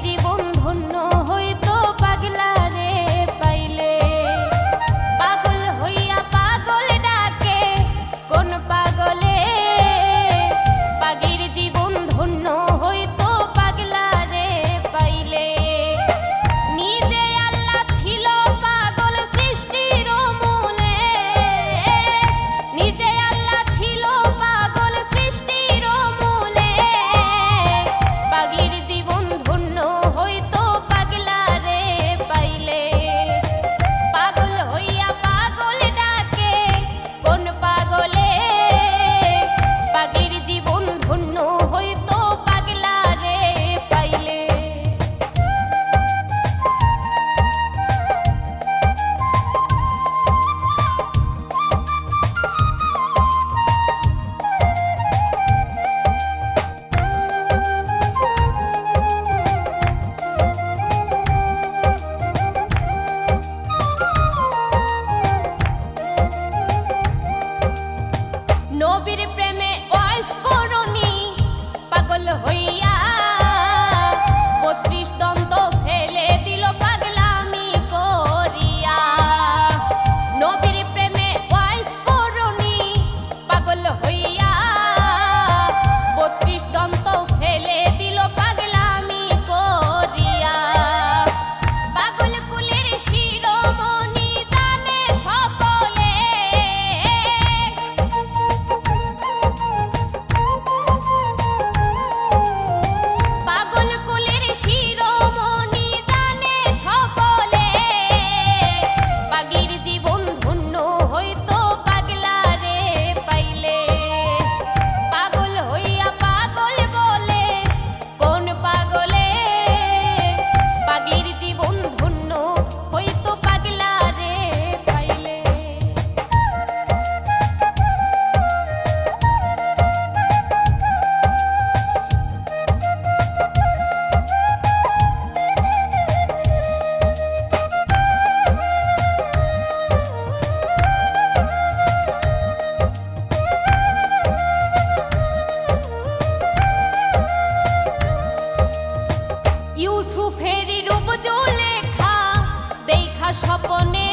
জীবন ধন্য হইতো পাগলা রে পাইলে। পাগল হইয়া পাগল ডাকে কোন পাগলে, পাগলির জীবন ধন্য হইতো পাগলা রে পাইলে। নিজে আল্লাহ ছিল পাগল সৃষ্টির মূলে, নিজে আল্লাহ ছিল পাগল সৃষ্টির মূলে। পাগলির জীবন ধন্য হইতো পাগলা রে পাইলে। পাগল হইয়া পাগল ডাকে কোন পাগলে, পাগলির জীবন ধন্য হইতো পাগলা রে পাইলে। নবীর প্রেমে ওয়াইস করনি পাগল হইয়া, ৩২ দন্ত ফেলে দিল পাগলামি করিয়া। নবীর প্রেমে ওয়াইস করনি পাগল হইয়া, ৩২ দন্ত ফেলে দিল পাগলামি করিয়া। পাগল কুলের শিরোমণি জানে সকলে, পাগল কুলের শিরোমণি জানে সকলে। পাগলির জীবন ধন্য হইতো পাগলা রে পাইলে। পাগল হইয়া পাগল বলে কোন পাগলে, পাগলির জীবন ধন্য হইতো পাগলা রে পাইলে। ইউসুফের রূপ লেখা দেখা স্বপনে,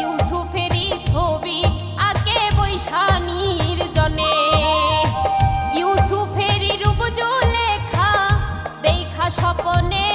ইউসুফেরই ছবি আঁকে বৈশানীর জনে। ইউসুফের রূপ লেখা দেখা স্বপনে,